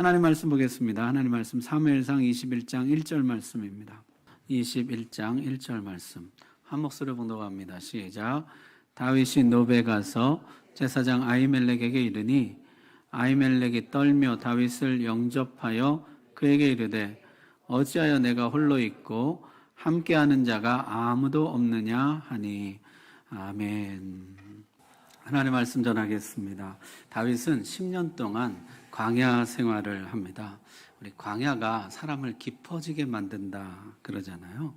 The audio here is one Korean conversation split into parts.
하나님 말씀 보겠습니다. 하나님 말씀 사무엘상 21장 1절 말씀입니다. 21장 1절 말씀 한 목소리로 봉독합니다. 시작. 다윗이 노베 가서 제사장 아히멜렉에게 이르니 아히멜렉이 떨며 다윗을 영접하여 그에게 이르되 어찌하여 내가 홀로 있고 함께하는 자가 아무도 없느냐 하니. 아멘. 하나님의 말씀 전하겠습니다. 다윗은 10년 동안 광야 생활을 합니다. 우리 광야가 사람을 깊어지게 만든다 그러잖아요.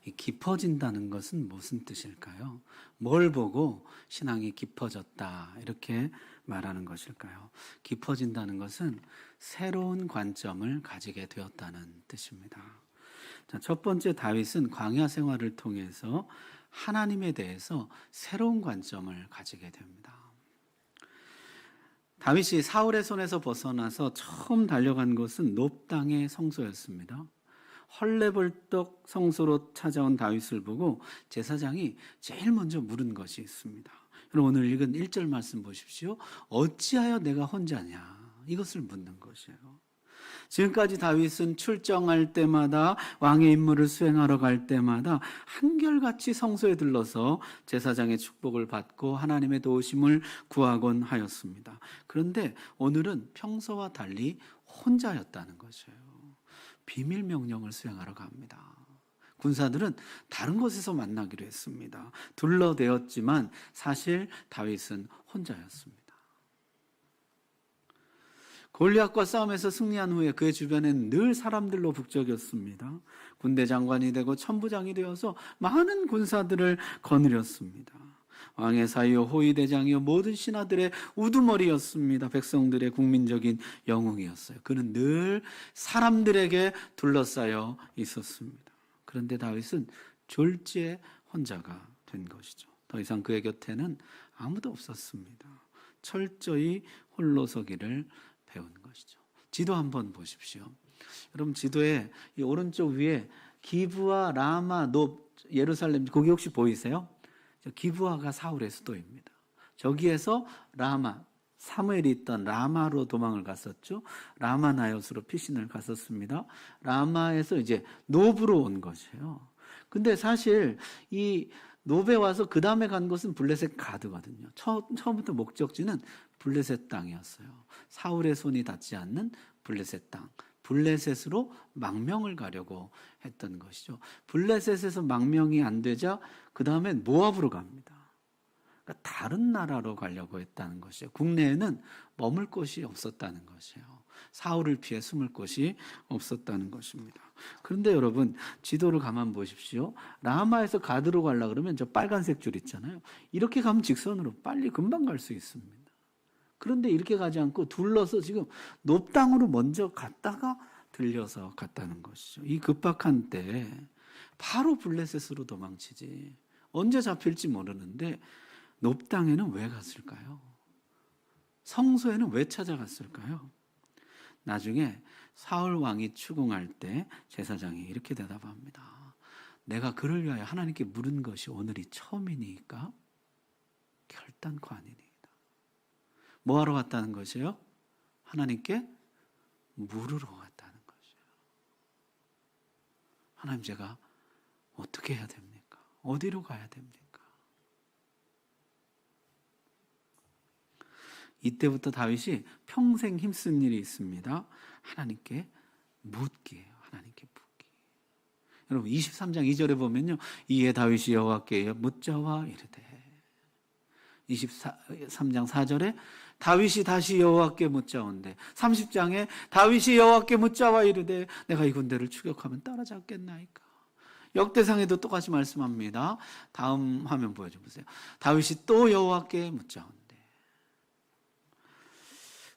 이 깊어진다는 것은 무슨 뜻일까요? 뭘 보고 신앙이 깊어졌다 이렇게 말하는 것일까요? 깊어진다는 것은 새로운 관점을 가지게 되었다는 뜻입니다. 자, 첫 번째, 다윗은 광야 생활을 통해서 하나님에 대해서 새로운 관점을 가지게 됩니다. 다윗이 사울의 손에서 벗어나서 처음 달려간 곳은 놉당의 성소였습니다. 헐레벌떡 성소로 찾아온 다윗을 보고 제사장이 제일 먼저 물은 것이 있습니다. 여러분, 오늘 읽은 1절 말씀 보십시오. 어찌하여 내가 혼자냐, 이것을 묻는 것이에요. 지금까지 다윗은 출정할 때마다 왕의 임무를 수행하러 갈 때마다 한결같이 성소에 들러서 제사장의 축복을 받고 하나님의 도우심을 구하곤 하였습니다. 그런데 오늘은 평소와 달리 혼자였다는 것이에요. 비밀 명령을 수행하러 갑니다. 군사들은 다른 곳에서 만나기로 했습니다. 둘러대었지만 사실 다윗은 혼자였습니다. 골리앗과 싸움에서 승리한 후에 그의 주변엔 늘 사람들로 북적였습니다. 군대 장관이 되고 천부장이 되어서 많은 군사들을 거느렸습니다. 왕의 사위요 호위대장이요 모든 신하들의 우두머리였습니다. 백성들의 국민적인 영웅이었어요. 그는 늘 사람들에게 둘러싸여 있었습니다. 그런데 다윗은 졸지에 혼자가 된 것이죠. 더 이상 그의 곁에는 아무도 없었습니다. 철저히 홀로 서기를 배운 것이죠. 지도 한번 보십시오. 여러분, 지도에 이 오른쪽 위에 기브아, 라마, 높, 예루살렘, 거기 혹시 보이세요? 기브아가 사울의 수도입니다. 저기에서 라마, 사무엘이 있던 라마로 도망을 갔었죠. 라마 나요스로 피신을 갔었습니다. 라마에서 이제 노브로 온 것이에요. 근데 사실 이 노베 와서 그 다음에 간 곳은 블레셋 가드거든요. 처음부터 목적지는 블레셋 땅이었어요. 사울의 손이 닿지 않는 블레셋 땅. 블레셋으로 망명을 가려고 했던 것이죠. 블레셋에서 망명이 안 되자 그 다음엔 모압으로 갑니다. 그러니까 다른 나라로 가려고 했다는 것이에요. 국내에는 머물 곳이 없었다는 것이에요. 사울을 피해 숨을 곳이 없었다는 것입니다. 그런데 여러분, 지도를 가만 보십시오. 라마에서 가드로 가려고 그러면 저 빨간색 줄 있잖아요. 이렇게 가면 직선으로 빨리 금방 갈 수 있습니다. 그런데 이렇게 가지 않고 둘러서 지금 놉당으로 먼저 갔다가 들려서 갔다는 것이죠. 이 급박한 때 바로 블레셋으로 도망치지 언제 잡힐지 모르는데 놉당에는 왜 갔을까요? 성소에는 왜 찾아갔을까요? 나중에 사울 왕이 추궁할 때 제사장이 이렇게 대답합니다. 내가 그를 위하여 하나님께 물은 것이 오늘이 처음이니까 결단코 아니니이다. 뭐하러 갔다는 것이에요? 하나님께 물으러 갔다는 것이에요. 하나님, 제가 어떻게 해야 됩니까? 어디로 가야 됩니까? 이때부터 다윗이 평생 힘쓴 일이 있습니다. 하나님께 묻기예요. 하나님께 묻기. 여러분, 23장 2절에 보면요, 이에 다윗이 여호와께 묻자와 이르되, 23장 4절에 다윗이 다시 여호와께 묻자온대, 30장에 다윗이 여호와께 묻자와 이르되 내가 이 군대를 추격하면 따라잡겠나이까. 역대상에도 똑같이 말씀합니다. 다음 화면 보여주세요. 다윗이 또 여호와께 묻자온대.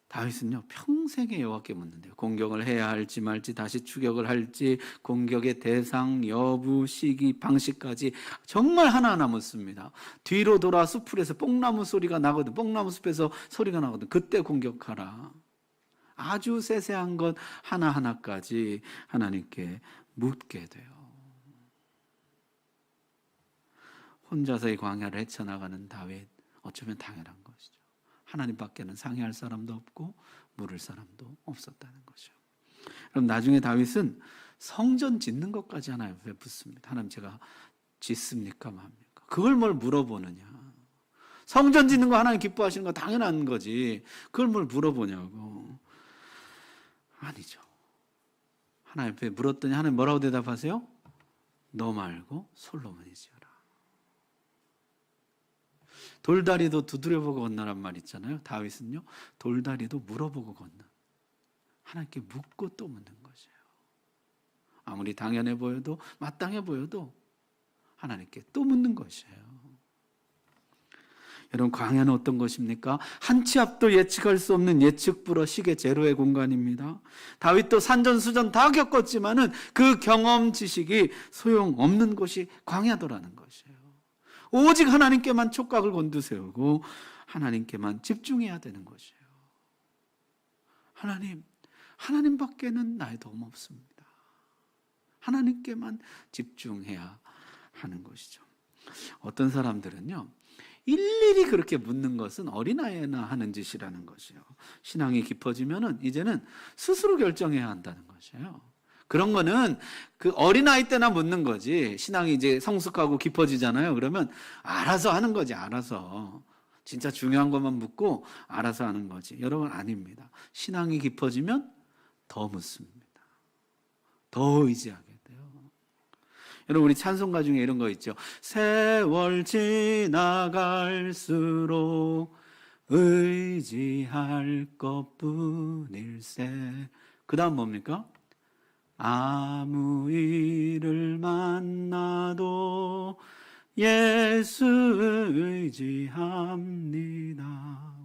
다윗은요, 평생에 여호와께 묻는데요. 공격을 해야 할지 말지, 다시 추격을 할지, 공격의 대상, 여부, 시기, 방식까지 정말 하나하나 묻습니다. 뒤로 돌아 숲풀에서 뽕나무 소리가 나거든, 뽕나무 숲에서 소리가 나거든, 그때 공격하라. 아주 세세한 것 하나하나까지 하나님께 묻게 돼요. 혼자서 이 광야를 헤쳐나가는 다윗, 어쩌면 당연한 것이죠. 하나님밖에는 상의할 사람도 없고 물을 사람도 없었다는 것입니다. 그럼 나중에 다윗은 성전 짓는 것까지 하나님 앞에 묻습니다. 하나님 제가 짓습니까 맙니까? 그걸 뭘 물어보느냐. 성전 짓는 거 하나님 기뻐하시는 거 당연한 거지. 그걸 뭘 물어보냐고. 아니죠. 하나님 앞에 물었더니 하나님 뭐라고 대답하세요? 너 말고 솔로몬이 지어라. 돌다리도 두드려보고 건너란 말 있잖아요. 다윗은요, 돌다리도 물어보고 건너. 하나님께 묻고 또 묻는 것이에요. 아무리 당연해 보여도 마땅해 보여도 하나님께 또 묻는 것이에요. 여러분, 광야는 어떤 것입니까? 한 치 앞도 예측할 수 없는 예측 불허 시계 제로의 공간입니다. 다윗도 산전수전 다 겪었지만은 그 경험 지식이 소용없는 곳이 광야도라는 것이에요. 오직 하나님께만 촉각을 곤두세우고 하나님께만 집중해야 되는 것이에요. 하나님밖에는 나의 도움 없습니다. 하나님께만 집중해야 하는 것이죠. 어떤 사람들은요, 일일이 그렇게 묻는 것은 어린아이나 하는 짓이라는 것이에요. 신앙이 깊어지면은 이제는 스스로 결정해야 한다는 것이에요. 그런 거는 그 어린아이 때나 묻는 거지. 신앙이 이제 성숙하고 깊어지잖아요. 그러면 알아서 하는 거지, 알아서. 진짜 중요한 것만 묻고 알아서 하는 거지. 여러분, 아닙니다. 신앙이 깊어지면 더 묻습니다. 더 의지하게 돼요. 여러분, 우리 찬송가 중에 이런 거 있죠. 세월 지나갈수록 의지할 것뿐일세. 그 다음 뭡니까? 아무 일을 만나도 예수 의지합니다.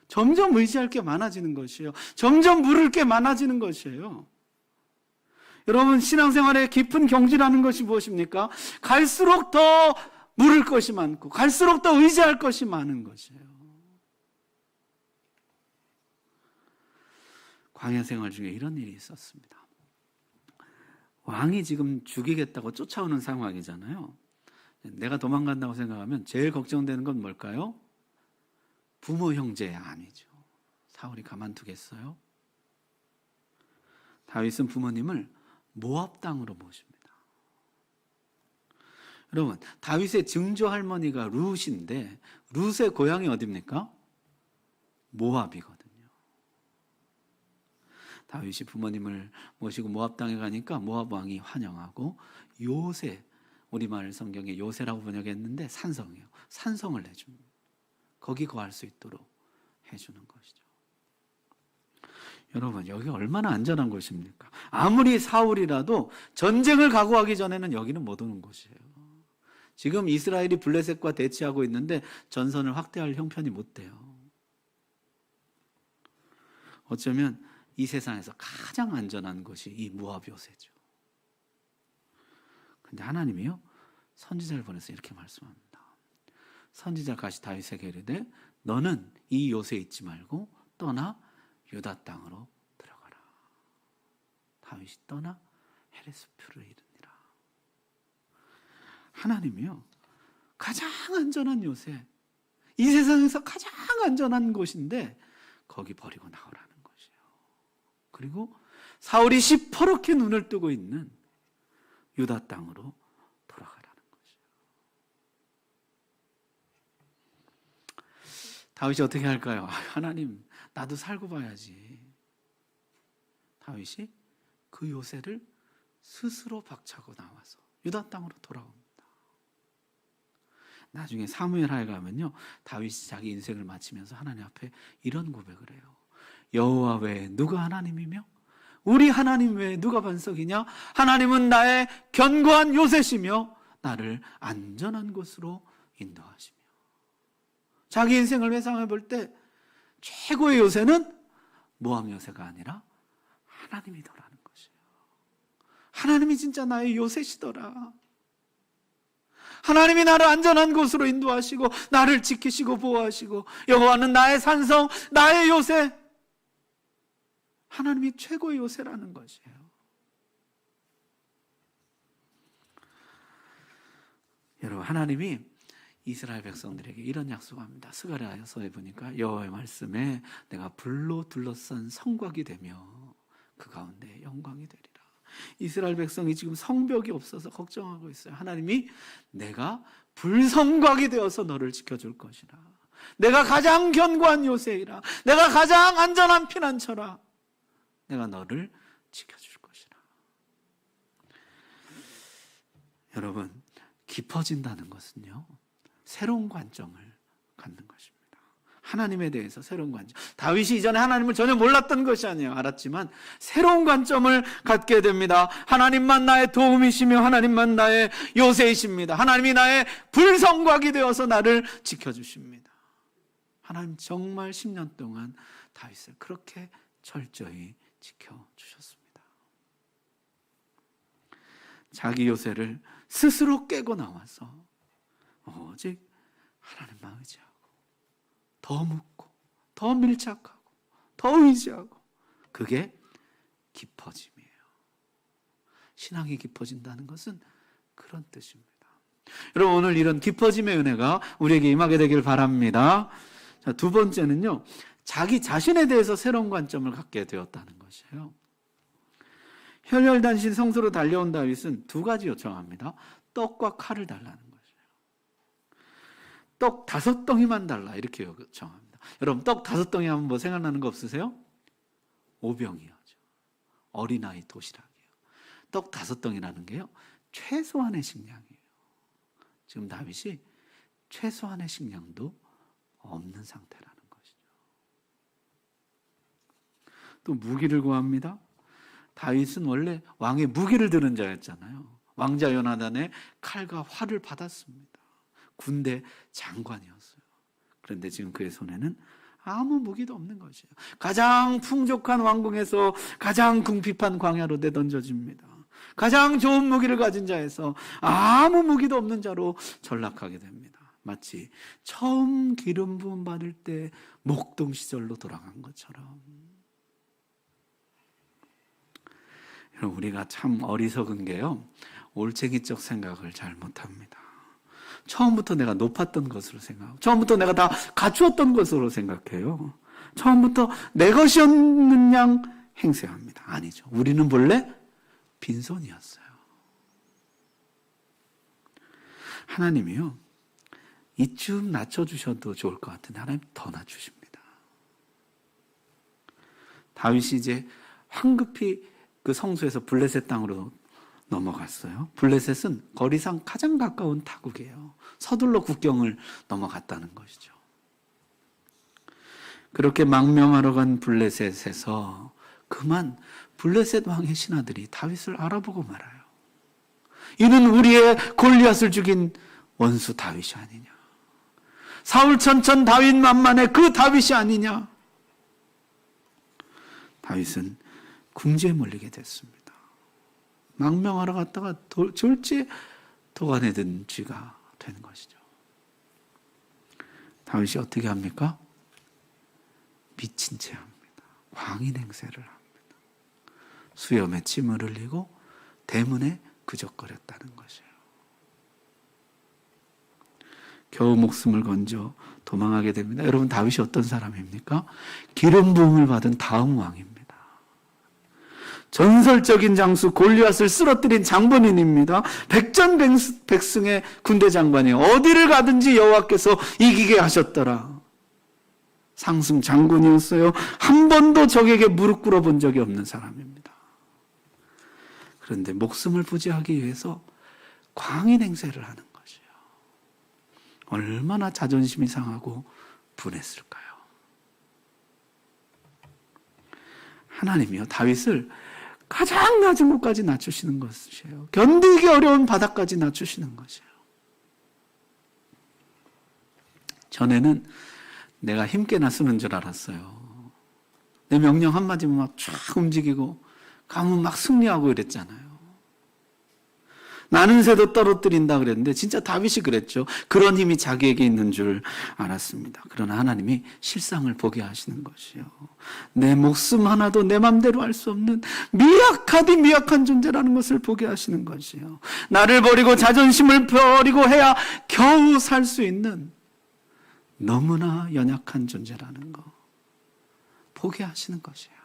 점점 의지할 게 많아지는 것이에요. 점점 물을 게 많아지는 것이에요. 여러분, 신앙생활의 깊은 경지라는 것이 무엇입니까? 갈수록 더 물을 것이 많고 갈수록 더 의지할 것이 많은 것이에요. 광야 생활 중에 이런 일이 있었습니다. 왕이 지금 죽이겠다고 쫓아오는 상황이잖아요. 내가 도망간다고 생각하면 제일 걱정되는 건 뭘까요? 부모 형제 아니죠. 사울이 가만두겠어요? 다윗은 부모님을 모압 땅으로 모십니다. 여러분, 다윗의 증조 할머니가 룻인데 룻의 고향이 어디입니까? 모압이거든요. 다윗이 부모님을 모시고 모압 땅에 가니까 모압 왕이 환영하고 요새, 우리말 성경에 요새라고 번역했는데 산성이에요. 산성을 내줍니다. 거기 거할 수 있도록 해주는 것이죠. 여러분, 여기 얼마나 안전한 곳입니까? 아무리 사울이라도 전쟁을 각오하기 전에는 여기는 못 오는 곳이에요. 지금 이스라엘이 블레셋과 대치하고 있는데 전선을 확대할 형편이 못 돼요. 어쩌면 이 세상에서 가장 안전한 곳이 이 모압 요새죠. 근데 하나님이요, 선지자를 보내서 이렇게 말씀합니다. 선지자 가시 다윗에게 이르되 너는 이 요새에 있지 말고 떠나 유다 땅으로 들어가라. 다윗이 떠나 헤레스표를 이르니라. 하나님이요, 가장 안전한 요새, 이 세상에서 가장 안전한 곳인데 거기 버리고 나오라는 것이에요. 그리고 사울이 시퍼렇게 눈을 뜨고 있는 유다 땅으로 돌아가라는 것이에요. 다윗이 어떻게 할까요? 하나님, 나도 살고 봐야지. 다윗이 그 요새를 스스로 박차고 나와서 유다 땅으로 돌아옵니다. 나중에 사무엘하에 가면요, 다윗이 자기 인생을 마치면서 하나님 앞에 이런 고백을 해요. 여호와 외에 누가 하나님이며 우리 하나님 외에 누가 반석이냐? 하나님은 나의 견고한 요새시며 나를 안전한 곳으로 인도하시며. 자기 인생을 회상해 볼 때 최고의 요새는 모압 요새가 아니라 하나님이더라는 것이에요. 하나님이 진짜 나의 요새시더라. 하나님이 나를 안전한 곳으로 인도하시고 나를 지키시고 보호하시고 여호와는 나의 산성, 나의 요새. 하나님이 최고의 요새라는 것이에요. 여러분, 하나님이 이스라엘 백성들에게 이런 약속합니다. 스가랴서에 보니까 여호와의 말씀에 내가 불로 둘러싼 성곽이 되며 그 가운데 영광이 되리라. 이스라엘 백성이 지금 성벽이 없어서 걱정하고 있어요. 하나님이 내가 불성곽이 되어서 너를 지켜줄 것이라. 내가 가장 견고한 요새이라. 내가 가장 안전한 피난처라. 내가 너를 지켜줄 것이라. 여러분, 깊어진다는 것은요, 새로운 관점을 갖는 것입니다. 하나님에 대해서 새로운 관점. 다윗이 이전에 하나님을 전혀 몰랐던 것이 아니에요. 알았지만 새로운 관점을 갖게 됩니다. 하나님만 나의 도움이시며 하나님만 나의 요새이십니다. 하나님이 나의 불성곽이 되어서 나를 지켜주십니다. 하나님 정말 10년 동안 다윗을 그렇게 철저히 지켜주셨습니다. 자기 요새를 스스로 깨고 나와서 오직 하나님만 의지하고 더 묻고 더 밀착하고 더 의지하고, 그게 깊어짐이에요. 신앙이 깊어진다는 것은 그런 뜻입니다. 여러분, 오늘 이런 깊어짐의 은혜가 우리에게 임하게 되길 바랍니다. 자, 두 번째는요, 자기 자신에 대해서 새로운 관점을 갖게 되었다는 것이에요. 혈혈단신 성소로 달려온 다윗은 두 가지 요청합니다. 떡과 칼을 달라는 것이에요. 떡 5덩이만 달라, 이렇게 요청합니다. 여러분, 떡 5덩이 하면 뭐 생각나는 거 없으세요? 오병이어죠. 어린아이 도시락이에요. 떡 5덩이라는 게요, 최소한의 식량이에요. 지금 다윗이 최소한의 식량도 없는 상태라는 것이죠. 또 무기를 구합니다. 다윗은 원래 왕의 무기를 드는 자였잖아요. 왕자 요나단의 칼과 활을 받았습니다. 군대 장관이었어요. 그런데 지금 그의 손에는 아무 무기도 없는 것이에요. 가장 풍족한 왕궁에서 가장 궁핍한 광야로 내던져집니다. 가장 좋은 무기를 가진 자에서 아무 무기도 없는 자로 전락하게 됩니다. 마치 처음 기름 부음 받을 때 목동 시절로 돌아간 것처럼. 여러분, 우리가 참 어리석은 게요, 올챙이적 생각을 잘 못합니다. 처음부터 내가 높았던 것으로 생각하고, 처음부터 내가 다 갖추었던 것으로 생각해요. 처음부터 내 것이었는 양 행세합니다. 아니죠. 우리는 본래 빈손이었어요. 하나님이요, 이쯤 낮춰주셔도 좋을 것 같은데 하나님 더 낮추십니다. 다윗이 이제 황급히 그 성소에서 블레셋 땅으로 넘어갔어요. 블레셋은 거리상 가장 가까운 타국이에요. 서둘러 국경을 넘어갔다는 것이죠. 그렇게 망명하러 간 블레셋에서 그만 블레셋 왕의 신하들이 다윗을 알아보고 말아요. 이는 우리의 골리앗을 죽인 원수 다윗이 아니냐. 사울 천천 다윗 만만의 그 다윗이 아니냐. 다윗은 궁지에 몰리게 됐습니다. 망명하러 갔다가 졸지에 도관에 든 쥐가 된 것이죠. 다윗이 어떻게 합니까? 미친 채 합니다. 광인 행세를 합니다. 수염에 침을 흘리고 대문에 그적거렸다는 것이에요. 겨우 목숨을 건져 도망하게 됩니다. 여러분, 다윗이 어떤 사람입니까? 기름 부음을 받은 다음 왕입니다. 전설적인 장수 골리앗을 쓰러뜨린 장본인입니다. 백전백승의 군대 장관이에요. 어디를 가든지 여호와께서 이기게 하셨더라. 상승 장군이었어요. 한 번도 적에게 무릎 꿇어 본 적이 없는 사람입니다. 그런데 목숨을 부지하기 위해서 광인 행세를 하는 것이에요. 얼마나 자존심이 상하고 분했을까요? 하나님이요, 다윗을 가장 낮은 곳까지 낮추시는 것이에요. 견디기 어려운 바닥까지 낮추시는 것이에요. 전에는 내가 힘께나 쓰는 줄 알았어요. 내 명령 한마디면 막 쫙 움직이고 가면 막 승리하고 이랬잖아요. 나는 새도 떨어뜨린다 그랬는데 진짜 다윗이 그랬죠. 그런 힘이 자기에게 있는 줄 알았습니다. 그러나 하나님이 실상을 보게 하시는 것이요, 내 목숨 하나도 내 맘대로 할 수 없는 미약하디 미약한 존재라는 것을 보게 하시는 것이요, 나를 버리고 자존심을 버리고 해야 겨우 살 수 있는 너무나 연약한 존재라는 거 보게 하시는 것이에요.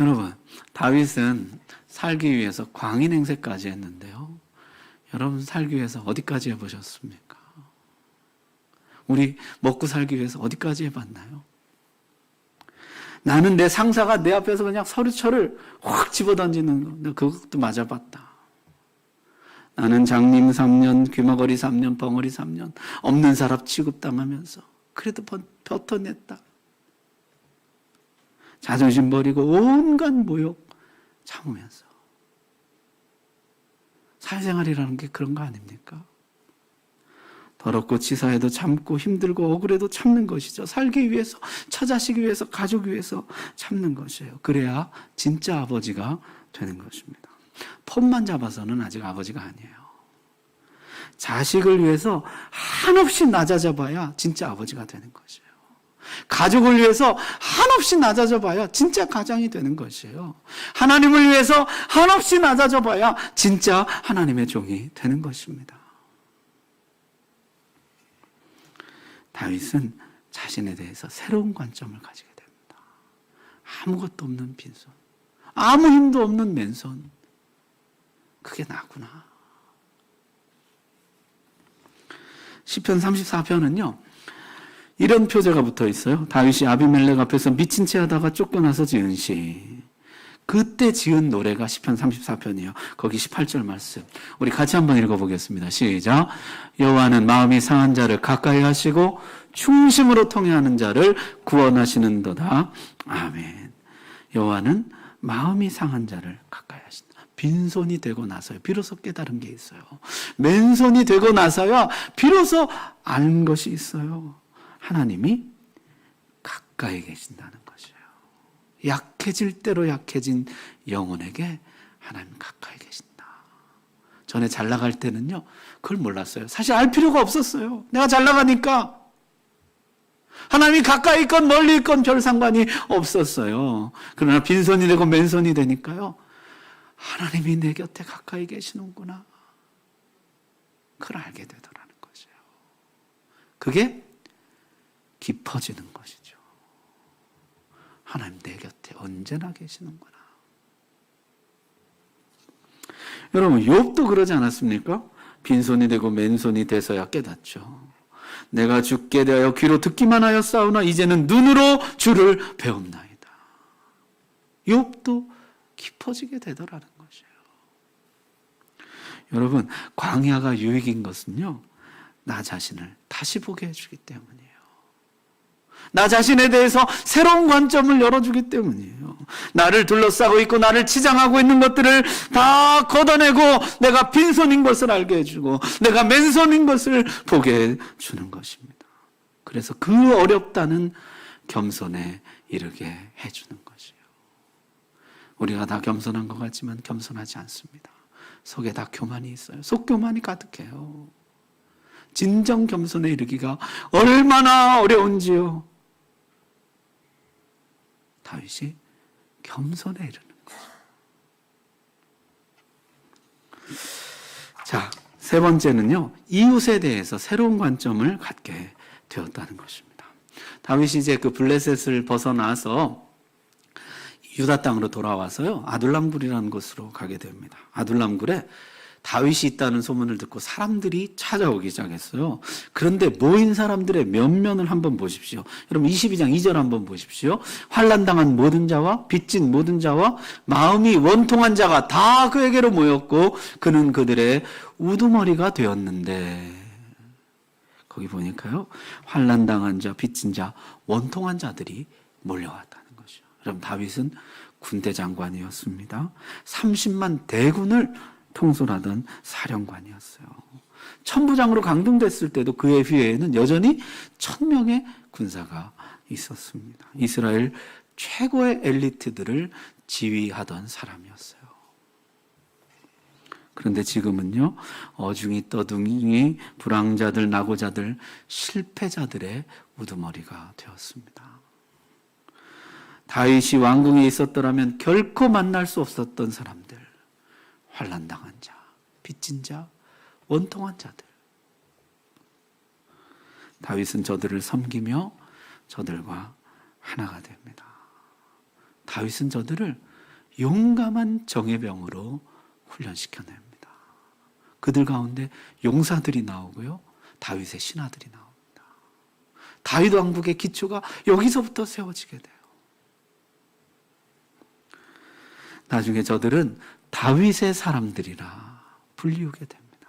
여러분, 다윗은 살기 위해서 광인 행세까지 했는데요. 여러분 살기 위해서 어디까지 해보셨습니까? 우리 먹고 살기 위해서 어디까지 해봤나요? 나는 내 상사가 내 앞에서 그냥 서류철을 확 집어던지는 거, 그것도 맞아봤다. 나는 장님 3년, 귀머거리 3년, 벙어리 3년, 없는 사람 취급당하면서 그래도 버텨냈다. 자존심 버리고 온갖 모욕 참으면서. 사회생활이라는 게 그런 거 아닙니까? 더럽고 치사해도 참고 힘들고 억울해도 참는 것이죠. 살기 위해서, 처자식 위해서, 가족 위해서 참는 것이에요. 그래야 진짜 아버지가 되는 것입니다. 폰만 잡아서는 아직 아버지가 아니에요. 자식을 위해서 한없이 낮아져 봐야 진짜 아버지가 되는 것이에요. 가족을 위해서 한없이 낮아져 봐야 진짜 가장이 되는 것이에요. 하나님을 위해서 한없이 낮아져 봐야 진짜 하나님의 종이 되는 것입니다. 다윗은 자신에 대해서 새로운 관점을 가지게 됩니다. 아무것도 없는 빈손, 아무 힘도 없는 맨손, 그게 나구나. 시편 34편은요 이런 표제가 붙어 있어요. 다윗이 아비멜렉 앞에서 미친 채 하다가 쫓겨나서 지은 시. 그때 지은 노래가 시편 34편이에요. 거기 18절 말씀. 우리 같이 한번 읽어보겠습니다. 시작. 여호와는 마음이 상한 자를 가까이 하시고 충심으로 통회하는 자를 구원하시는도다. 아멘. 여호와는 마음이 상한 자를 가까이 하신다. 빈손이 되고 나서야 비로소 깨달은 게 있어요. 맨손이 되고 나서야 비로소 아는 것이 있어요. 하나님이 가까이 계신다는 것이에요. 약해질 대로 약해진 영혼에게 하나님 가까이 계신다. 전에 잘 나갈 때는요 그걸 몰랐어요. 사실 알 필요가 없었어요. 내가 잘 나가니까 하나님이 가까이 있건 멀리 있건 별 상관이 없었어요. 그러나 빈손이 되고 맨손이 되니까요 하나님이 내 곁에 가까이 계시는구나, 그걸 알게 되더라는 것이에요. 그게 깊어지는 것이죠. 하나님 내 곁에 언제나 계시는구나. 여러분 욥도 그러지 않았습니까? 빈손이 되고 맨손이 돼서야 깨닫죠. 내가 죽게 되어 귀로 듣기만 하였사오나 이제는 눈으로 주를 배움나이다. 욥도 깊어지게 되더라는 것이에요. 여러분 광야가 유익인 것은요 나 자신을 다시 보게 해주기 때문이에요. 나 자신에 대해서 새로운 관점을 열어주기 때문이에요. 나를 둘러싸고 있고 나를 치장하고 있는 것들을 다 걷어내고 내가 빈손인 것을 알게 해주고 내가 맨손인 것을 보게 해주는 것입니다. 그래서 그 어렵다는 겸손에 이르게 해주는 것이에요. 우리가 다 겸손한 것 같지만 겸손하지 않습니다. 속에 다 교만이 있어요. 속교만이 가득해요. 진정 겸손에 이르기가 얼마나 어려운지요. 다윗이 겸손에 이르는 거죠. 자, 세 번째는요, 이웃에 대해서 새로운 관점을 갖게 되었다는 것입니다. 다윗이 이제 그 블레셋을 벗어나서 유다 땅으로 돌아와서요, 아둘람굴이라는 곳으로 가게 됩니다. 아둘람굴에 다윗이 있다는 소문을 듣고 사람들이 찾아오기 시작했어요. 그런데 모인 사람들의 면면을 한번 보십시오. 여러분 22장 2절 한번 보십시오. 환난당한 모든 자와 빚진 모든 자와 마음이 원통한 자가 다 그에게로 모였고 그는 그들의 우두머리가 되었는데, 거기 보니까요 환난당한 자, 빚진 자, 원통한 자들이 몰려왔다는 것이요. 여러분 다윗은 군대 장관이었습니다. 30만 대군을 통솔하던 사령관이었어요. 천부장으로 강등됐을 때도 그의 휘하에는 여전히 1000명의 군사가 있었습니다. 이스라엘 최고의 엘리트들을 지휘하던 사람이었어요. 그런데 지금은요, 어중이 떠둥이 불황자들, 낙오자들, 실패자들의 우두머리가 되었습니다. 다윗이 왕궁에 있었더라면 결코 만날 수 없었던 사람들, 환난당한 자, 빚진 자, 원통한 자들. 다윗은 저들을 섬기며 저들과 하나가 됩니다. 다윗은 저들을 용감한 정예병으로 훈련시켜냅니다. 그들 가운데 용사들이 나오고요, 다윗의 신하들이 나옵니다. 다윗 왕국의 기초가 여기서부터 세워지게 돼요. 나중에 저들은 다윗의 사람들이라 불리우게 됩니다.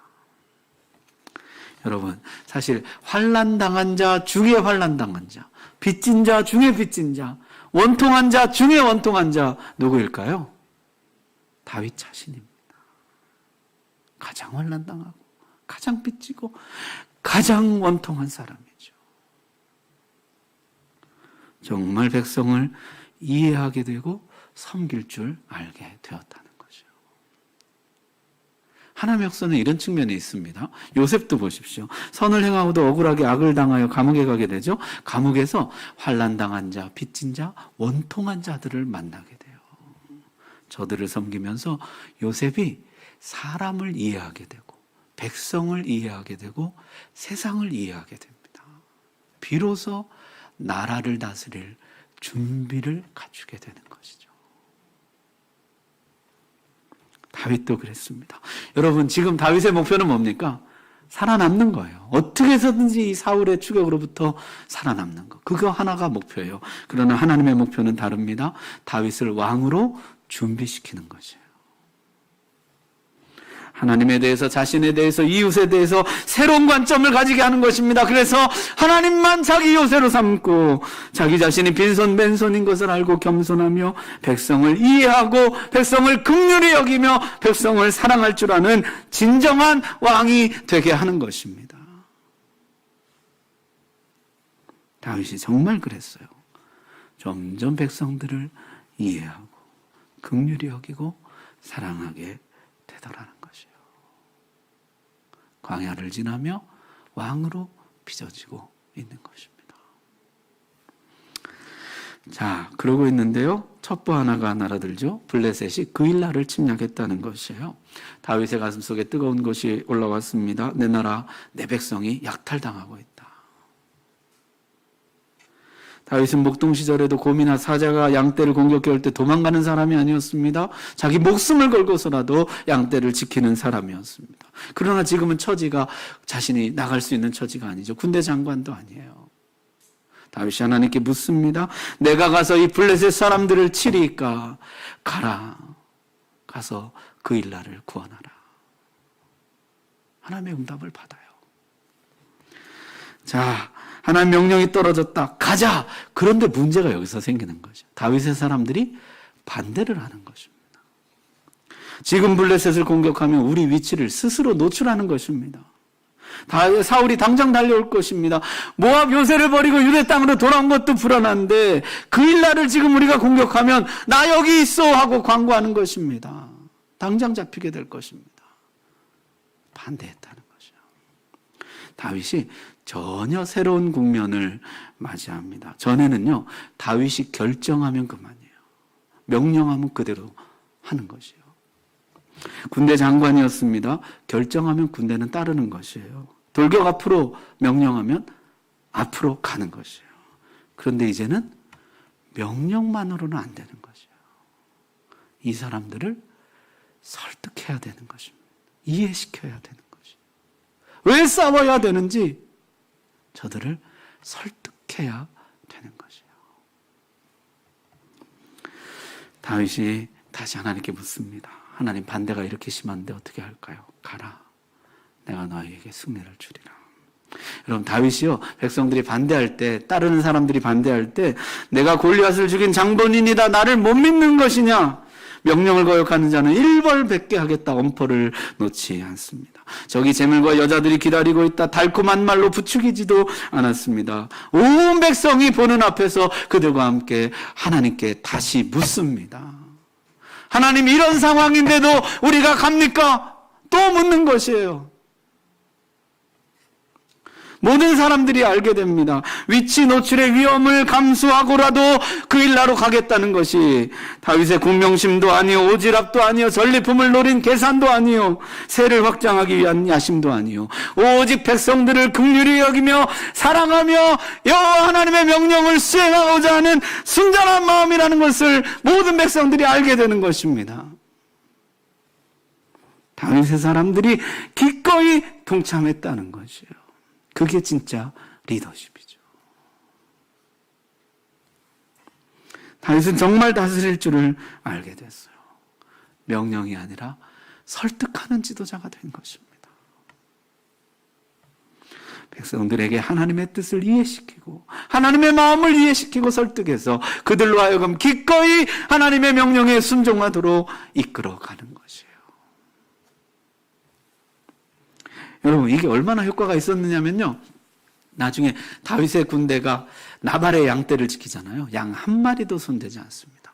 여러분, 사실 환난당한 자 중에 환난당한 자, 빚진 자 중에 빚진 자, 원통한 자 중에 원통한 자 누구일까요? 다윗 자신입니다. 가장 환난당하고 가장 빚지고 가장 원통한 사람이죠. 정말 백성을 이해하게 되고 섬길 줄 알게 되었다는 거죠. 하나님의 역사는 이런 측면이 있습니다. 요셉도 보십시오. 선을 행하고도 억울하게 악을 당하여 감옥에 가게 되죠. 감옥에서 환난당한 자, 빚진 자, 원통한 자들을 만나게 돼요. 저들을 섬기면서 요셉이 사람을 이해하게 되고 백성을 이해하게 되고 세상을 이해하게 됩니다. 비로소 나라를 다스릴 준비를 갖추게 되는 것이죠. 다윗도 그랬습니다. 여러분, 지금 다윗의 목표는 뭡니까? 살아남는 거예요. 어떻게 해서든지 이 사울의 추격으로부터 살아남는 거. 그거 하나가 목표예요. 그러나 하나님의 목표는 다릅니다. 다윗을 왕으로 준비시키는 것이에요. 하나님에 대해서, 자신에 대해서, 이웃에 대해서 새로운 관점을 가지게 하는 것입니다. 그래서 하나님만 자기 요새로 삼고 자기 자신이 빈손 맨손인 것을 알고 겸손하며 백성을 이해하고 백성을 긍휼히 여기며 백성을 사랑할 줄 아는 진정한 왕이 되게 하는 것입니다. 다윗이 정말 그랬어요. 점점 백성들을 이해하고 긍휼히 여기고 사랑하게 되더라는 것이에요. 광야를 지나며 왕으로 빚어지고 있는 것입니다. 자, 그러고 있는데요, 첩보 하나가 날아들죠. 블레셋이 그일라를 침략했다는 것이에요. 다윗의 가슴속에 뜨거운 것이 올라왔습니다. 내 나라, 내 백성이 약탈당하고 있다. 다윗은 목동 시절에도 곰이나 사자가 양떼를 공격해올 때 도망가는 사람이 아니었습니다. 자기 목숨을 걸고서라도 양떼를 지키는 사람이었습니다. 그러나 지금은 처지가 자신이 나갈 수 있는 처지가 아니죠. 군대 장관도 아니에요. 다윗이 하나님께 묻습니다. 내가 가서 이 블레셋 사람들을 치리까? 가라. 가서 그일라를 구원하라. 하나님의 응답을 받아요. 자, 하나님 명령이 떨어졌다. 가자. 그런데 문제가 여기서 생기는 거죠. 다윗의 사람들이 반대를 하는 것입니다. 지금 블레셋을 공격하면 우리 위치를 스스로 노출하는 것입니다. 사울이 당장 달려올 것입니다. 모압 요새를 버리고 유대 땅으로 돌아온 것도 불안한데 그일라를 지금 우리가 공격하면 나 여기 있어 하고 광고하는 것입니다. 당장 잡히게 될 것입니다. 반대했다는 것이죠. 다윗이 전혀 새로운 국면을 맞이합니다. 전에는요, 다윗이 결정하면 그만이에요. 명령하면 그대로 하는 것이에요. 군대 장관이었습니다. 결정하면 군대는 따르는 것이에요. 돌격 앞으로 명령하면 앞으로 가는 것이에요. 그런데 이제는 명령만으로는 안 되는 것이에요. 이 사람들을 설득해야 되는 것입니다. 이해시켜야 되는 것이에요. 왜 싸워야 되는지 저들을 설득해야 되는 것이에요. 다윗이 다시 하나님께 묻습니다. 하나님, 반대가 이렇게 심한데 어떻게 할까요? 가라. 내가 너희에게 승리를 주리라. 여러분, 다윗이요, 백성들이 반대할 때, 따르는 사람들이 반대할 때 내가 골리앗을 죽인 장본인이다, 나를 못 믿는 것이냐, 명령을 거역하는 자는 일벌백계 하겠다 엄포를 놓지 않습니다. 저기 재물과 여자들이 기다리고 있다, 달콤한 말로 부추기지도 않았습니다. 온 백성이 보는 앞에서 그들과 함께 하나님께 다시 묻습니다. 하나님, 이런 상황인데도 우리가 갑니까? 또 묻는 것이에요. 모든 사람들이 알게 됩니다. 위치 노출의 위험을 감수하고라도 그 일나로 가겠다는 것이 다윗의 군명심도 아니요, 오지랖도 아니요, 전리품을 노린 계산도 아니요, 세를 확장하기 위한 야심도 아니요, 오직 백성들을 긍휼히 여기며 사랑하며 여호와 하나님의 명령을 수행하고자 하는 순전한 마음이라는 것을 모든 백성들이 알게 되는 것입니다. 다윗의 사람들이 기꺼이 동참했다는 것이에요. 그게 진짜 리더십이죠. 다윗은 정말 다스릴 줄을 알게 됐어요. 명령이 아니라 설득하는 지도자가 된 것입니다. 백성들에게 하나님의 뜻을 이해시키고 하나님의 마음을 이해시키고 설득해서 그들로 하여금 기꺼이 하나님의 명령에 순종하도록 이끌어가는 것이에요. 여러분, 이게 얼마나 효과가 있었느냐면요, 나중에 다윗의 군대가 나발의 양떼를 지키잖아요. 양 한 마리도 손대지 않습니다.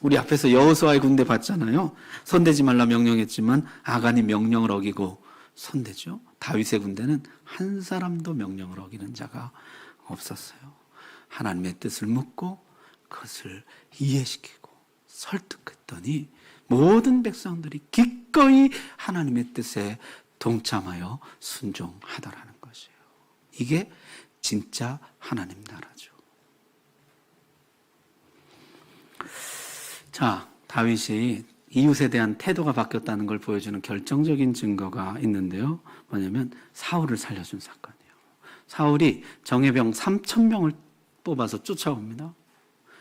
우리 앞에서 여호수아의 군대 봤잖아요. 손대지 말라 명령했지만 아간이 명령을 어기고 손대죠. 다윗의 군대는 한 사람도 명령을 어기는 자가 없었어요. 하나님의 뜻을 묻고 그것을 이해시키고 설득했더니 모든 백성들이 기꺼이 하나님의 뜻에 동참하여 순종하더라는 것이에요. 이게 진짜 하나님 나라죠. 자, 다윗이 이웃에 대한 태도가 바뀌었다는 걸 보여주는 결정적인 증거가 있는데요. 뭐냐면 사울을 살려준 사건이에요. 사울이 정예병 3,000명을 뽑아서 쫓아옵니다.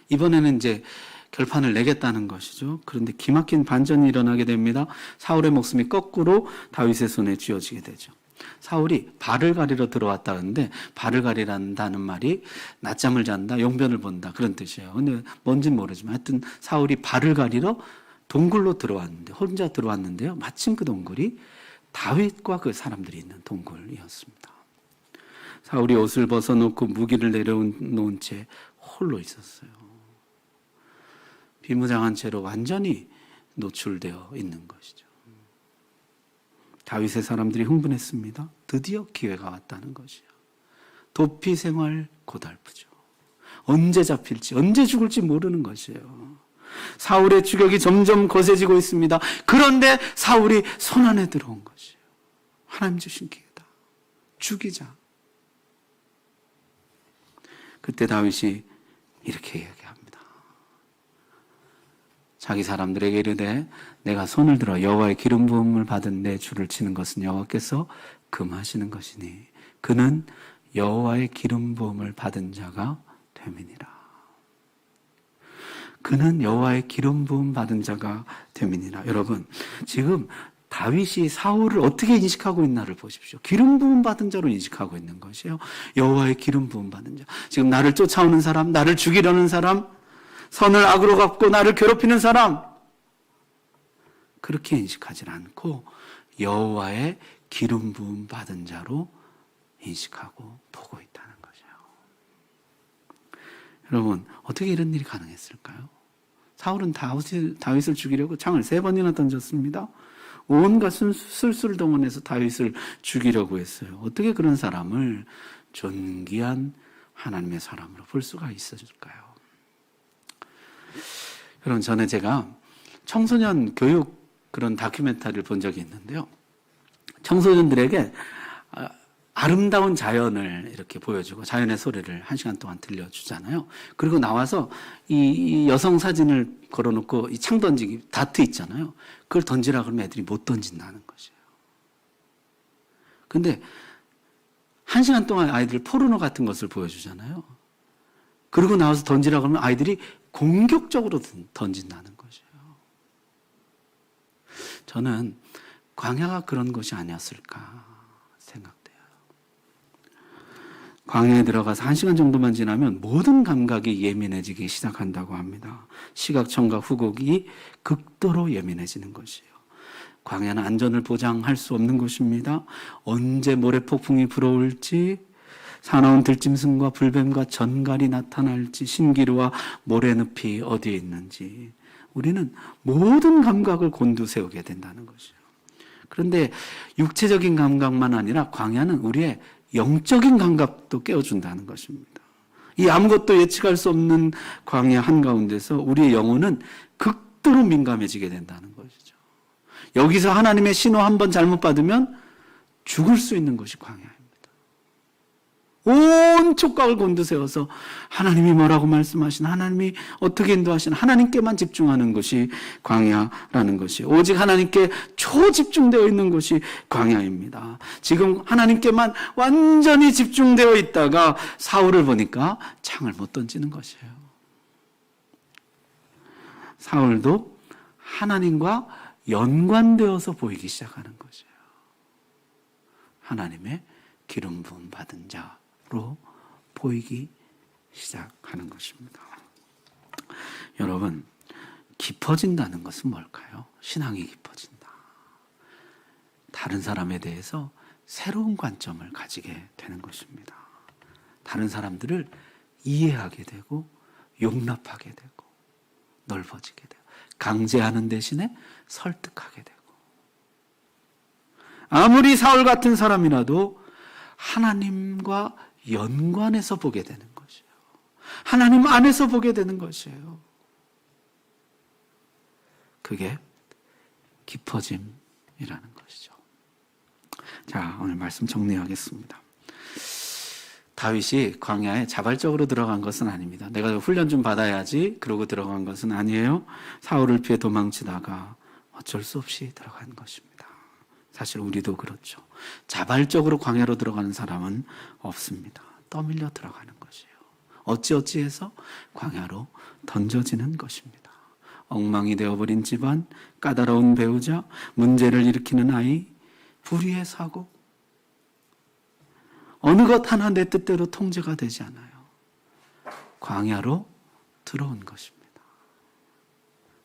이번에는 이제 결판을 내겠다는 것이죠. 그런데 기막힌 반전이 일어나게 됩니다. 사울의 목숨이 거꾸로 다윗의 손에 쥐어지게 되죠. 사울이 발을 가리러 들어왔다는데, 발을 가리란다는 말이 낮잠을 잔다, 용변을 본다, 그런 뜻이에요. 근데 뭔지는 모르지만 하여튼 사울이 발을 가리러 동굴로 들어왔는데, 혼자 들어왔는데요, 마침 그 동굴이 다윗과 그 사람들이 있는 동굴이었습니다. 사울이 옷을 벗어놓고 무기를 내려놓은 채 홀로 있었어요. 비무장한 채로 완전히 노출되어 있는 것이죠. 다윗의 사람들이 흥분했습니다. 드디어 기회가 왔다는 것이요. 도피 생활 고달프죠. 언제 잡힐지, 언제 죽을지 모르는 것이에요. 사울의 추격이 점점 거세지고 있습니다. 그런데 사울이 손안에 들어온 것이에요. 하나님 주신 기회다. 죽이자. 그때 다윗이 이렇게 이야기합니다. 자기 사람들에게 이르되 내가 손을 들어 여호와의 기름 부음을 받은 내 주를 치는 것은 여호와께서 금하시는 것이니 그는 여호와의 기름 부음을 받은 자가 됨이니라. 그는 여호와의 기름 부음 받은 자가 됨이니라. 여러분, 지금 다윗이 사울을 어떻게 인식하고 있나를 보십시오. 기름 부음 받은 자로 인식하고 있는 것이에요. 여호와의 기름 부음 받은 자. 지금 나를 쫓아오는 사람, 나를 죽이려는 사람, 선을 악으로 갚고 나를 괴롭히는 사람, 그렇게 인식하지 않고 여호와의 기름 부음 받은 자로 인식하고 보고 있다는 것이에요. 여러분, 어떻게 이런 일이 가능했을까요? 사울은 다윗을 죽이려고 창을 3번이나 던졌습니다. 온갖 술수를 동원해서 다윗을 죽이려고 했어요. 어떻게 그런 사람을 존귀한 하나님의 사람으로 볼 수가 있었을까요? 여러분, 전에 제가 청소년 교육 그런 다큐멘터리를 본 적이 있는데요. 청소년들에게 아름다운 자연을 이렇게 보여주고 자연의 소리를 1시간 동안 들려주잖아요. 그리고 나와서 이 여성 사진을 걸어놓고 이 창 던지기, 다트 있잖아요. 그걸 던지라 그러면 애들이 못 던진다는 것이에요. 근데 1시간 동안 아이들 포르노 같은 것을 보여주잖아요. 그리고 나와서 던지라 그러면 아이들이 공격적으로 던진다는 것이에요. 저는 광야가 그런 것이 아니었을까 생각돼요. 광야에 들어가서 1시간 정도만 지나면 모든 감각이 예민해지기 시작한다고 합니다. 시각, 청각, 후각이 극도로 예민해지는 것이에요. 광야는 안전을 보장할 수 없는 곳입니다. 언제 모래폭풍이 불어올지, 사나운 들짐승과 불뱀과 전갈이 나타날지, 신기루와 모래늪이 어디에 있는지, 우리는 모든 감각을 곤두세우게 된다는 것이에요. 그런데 육체적인 감각만 아니라 광야는 우리의 영적인 감각도 깨워준다는 것입니다. 이 아무것도 예측할 수 없는 광야 한가운데서 우리의 영혼은 극도로 민감해지게 된다는 것이죠. 여기서 하나님의 신호 한 번 잘못 받으면 죽을 수 있는 것이 광야입니다. 온 촉각을 곤두세워서 하나님이 뭐라고 말씀하신, 하나님이 어떻게 인도하신 하나님께만 집중하는 것이 광야라는 것이, 오직 하나님께 초집중되어 있는 것이 광야입니다. 지금 하나님께만 완전히 집중되어 있다가 사울을 보니까 창을 못 던지는 것이에요. 사울도 하나님과 연관되어서 보이기 시작하는 것이에요. 하나님의 기름 부음 받은 자로 보이기 시작하는 것입니다. 여러분, 깊어진다는 것은 뭘까요? 신앙이 깊어진다. 다른 사람에 대해서 새로운 관점을 가지게 되는 것입니다. 다른 사람들을 이해하게 되고 용납하게 되고 넓어지게 되고 강제하는 대신에 설득하게 되고, 아무리 사울 같은 사람이라도 하나님과 연관해서 보게 되는 것이에요. 하나님 안에서 보게 되는 것이에요. 그게 깊어짐이라는 것이죠. 자, 오늘 말씀 정리하겠습니다. 다윗이 광야에 자발적으로 들어간 것은 아닙니다. 내가 훈련 좀 받아야지 그러고 들어간 것은 아니에요. 사울을 피해 도망치다가 어쩔 수 없이 들어간 것입니다. 사실 우리도 그렇죠. 자발적으로 광야로 들어가는 사람은 없습니다. 떠밀려 들어가는 것이에요. 어찌어찌해서 광야로 던져지는 것입니다. 엉망이 되어버린 집안, 까다로운 배우자, 문제를 일으키는 아이, 불의의 사고, 어느 것 하나 내 뜻대로 통제가 되지 않아요. 광야로 들어온 것입니다.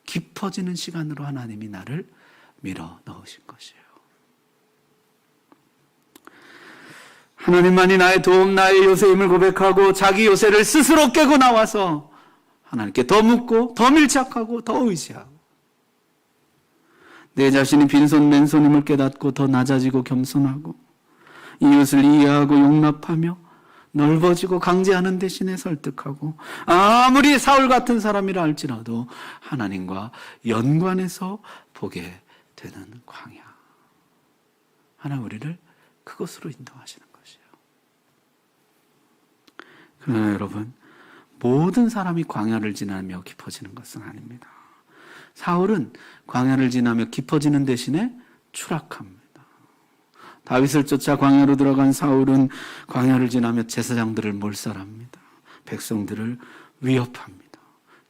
깊어지는 시간으로 하나님이 나를 밀어 넣으신 것이에요. 하나님만이 나의 도움, 나의 요새임을 고백하고 자기 요새를 스스로 깨고 나와서 하나님께 더 묻고 더 밀착하고 더 의지하고, 내 자신이 빈손 맨손임을 깨닫고 더 낮아지고 겸손하고, 이웃을 이해하고 용납하며 넓어지고 강제하는 대신에 설득하고, 아무리 사울 같은 사람이라 할지라도 하나님과 연관해서 보게 되는 광야. 하나님 우리를 그것으로 인도하시는 것이에요. 그러나 여러분, 모든 사람이 광야를 지나며 깊어지는 것은 아닙니다. 사울은 광야를 지나며 깊어지는 대신에 추락합니다. 다윗을 쫓아 광야로 들어간 사울은 광야를 지나며 제사장들을 몰살합니다. 백성들을 위협합니다.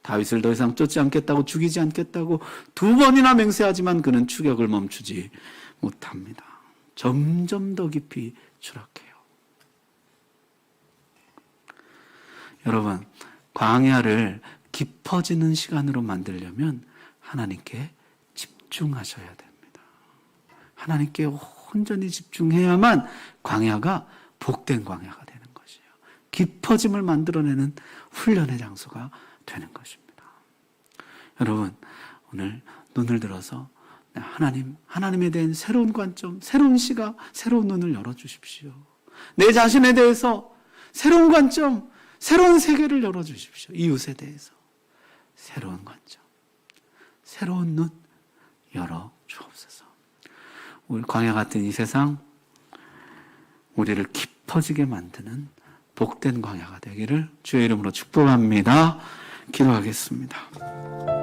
다윗을 더 이상 쫓지 않겠다고, 죽이지 않겠다고 2번이나 맹세하지만 그는 추격을 멈추지 못합니다. 점점 더 깊이 추락해요. 여러분, 광야를 깊어지는 시간으로 만들려면 하나님께 집중하셔야 됩니다. 하나님께 온전히 집중해야만 광야가 복된 광야가 되는 것이에요. 깊어짐을 만들어내는 훈련의 장소가 되는 것입니다. 여러분, 오늘 눈을 들어서 하나님에 대한 새로운 관점, 새로운 시각, 새로운 눈을 열어주십시오. 내 자신에 대해서 새로운 관점, 새로운 세계를 열어주십시오. 이웃에 대해서 새로운 관점, 새로운 눈 열어주옵소서. 우리 광야 같은 이 세상, 우리를 깊어지게 만드는 복된 광야가 되기를 주의 이름으로 축복합니다. 기도하겠습니다.